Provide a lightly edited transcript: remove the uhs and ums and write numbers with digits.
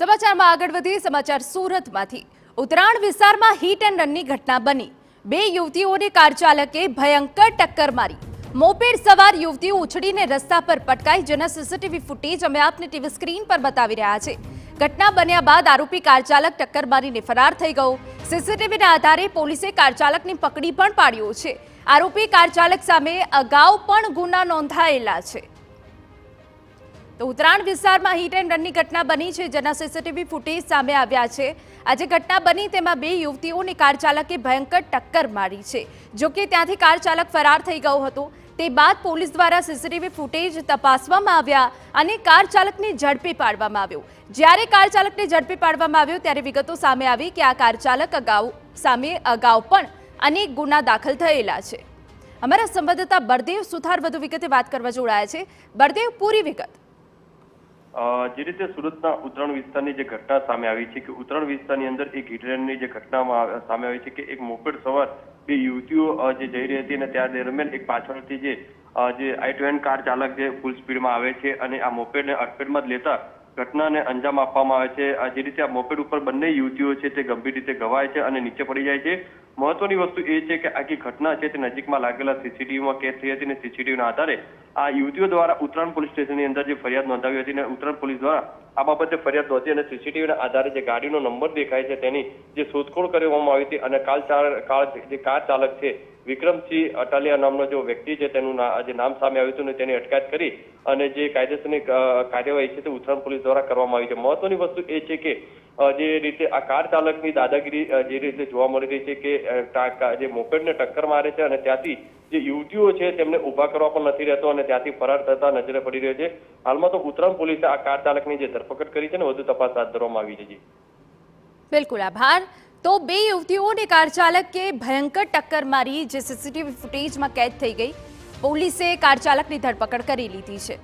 સમાચારમાં આગળ વધીએ સમાચાર સુરતમાંથી ઉત્તરાયણ વિસ્તારમાં હિટ એન્ડ રનની ઘટના બની। બે યુવતીઓને કાર ચાલકે ભયંકર ટક્કર મારી। મોપેડ સવાર યુવતીઓ ઉછળીને રસ્તા પર પટકાઈ, જેના સીસીટીવી ફૂટેજ અમે આપને ટીવી સ્ક્રીન પર બતાવી રહ્યા છે। ઘટના બન્યા બાદ આરોપી કાર ચાલક ટક્કર મારીને ફરાર થઈ ગયો। સીસીટીવીના આધારે પોલીસે કાર ચાલકને પકડી પણ પાડ્યો છે। આરોપી કાર ચાલક સામે અગાઉ પણ ગુના નોંધાયેલા છે। તો ઉત્તરાયણ વિસ્તારમાં હિટ એન્ડ રનની ઘટના બની છે, જેના સીસીટીવી ફૂટેજ સામે આવ્યા છે। આજે ઘટના બની તેમાં બે યુવતીઓને કાર ચાલકે ભયંકર ટક્કર મારી છે। જો કે ત્યાંથી કાર ચાલક ફરાર થઈ ગયો હતો। તે બાદ પોલીસ દ્વારા સીસીટીવી ફૂટેજ તપાસવામાં આવ્યા અને કાર ચાલકને ઝડપી પાડવામાં આવ્યો। જ્યારે કાર ચાલકને ઝડપી પાડવામાં આવ્યો ત્યારે વિગતો સામે આવી કે આ કાર ચાલક સામે અગાઉ પણ અનેક ગુના દાખલ થયેલા છે। અમારા સંવાદદાતા બળદેવ સુથાર વધુ વિગતે વાત કરવા જોડાયા છે। બળદેવ, પૂરી વિગત। જે રીતે સુરતના ઉત્તરાયણ વિસ્તારની જે ઘટના સામે આવી છે કે ઉત્તરાયણ વિસ્તારની અંદર એક હિટરેનની જે ઘટનામાં સામે આવી છે કે એક મોપેડ સવાર બે યુવતીઓ જે જઈ રહી હતી અને ત્યાં દરમિયાન એક પાછળથી જે i20 કાર ચાલક જે ફૂલ સ્પીડમાં આવે છે અને આ મોપેડને અડફેટમાં જ લેતા ઘટનાને અંજામ આપવામાં આવે છે। જે રીતે આ મોપેડ ઉપર બંને યુવતીઓ છે તે ગંભીર રીતે ઘવાય છે અને નીચે પડી જાય છે। મહત્વની વસ્તુ એ છે કે આખી ઘટના છે તે નજીકમાં લાગેલા સીસીટીવીમાં કેદ થઈ હતી અને સીસીટીવીના આધારે આ યુવતીઓ દ્વારા ઉત્તરાયણ પોલીસ સ્ટેશનની અંદર જે ફરિયાદ નોંધાવી હતી અને ઉત્તરાયણ પોલીસ દ્વારા આ બાબતે ફરિયાદ નોંધી અને સીસીટીવીના આધારે જે ગાડીનો નંબર દેખાય છે તેની જે શોધખોળ કરવામાં આવી હતી અને જે કાર ચાલક છે વિક્રમસિંહ અટાલિયા નામનો જો વ્યક્તિ છે તેનું જે નામ સામે આવ્યું હતું ને તેની અટકાયત કરી અને જે કાયદેસરની કાર્યવાહી છે તે ઉત્તરાયણ પોલીસ દ્વારા કરવામાં આવી છે। મહત્વની વસ્તુ એ છે કે જે રીતે આ કાર ચાલકની દાદાગીરી જે રીતે જોવા મળી રહી છે કે જે મોપેડને ટક્કર મારે છે અને ત્યાંથી જે યુવતીઓ છે તેમને ઉભા કરવા પણ નથી રહેતો અને ત્યાંથી ફરાર થતા નજરે પડી રહ્યો છે। હાલમાં તો ઉત્તરાયણ પોલીસે આ કાર ચાલકની જે ધરપકડ કરી છે ને વધુ તપાસ હાથ ધરવામાં આવી છે। બિલકુલ આભાર। તો બે યુવતીઓને કાર ચાલકે ભયંકર ટક્કર મારી, જે સીસીટીવી ફૂટેજમાં કેદ થઈ ગઈ। પોલીસે કાર ચાલકની ધરપકડ કરી લીધી છે।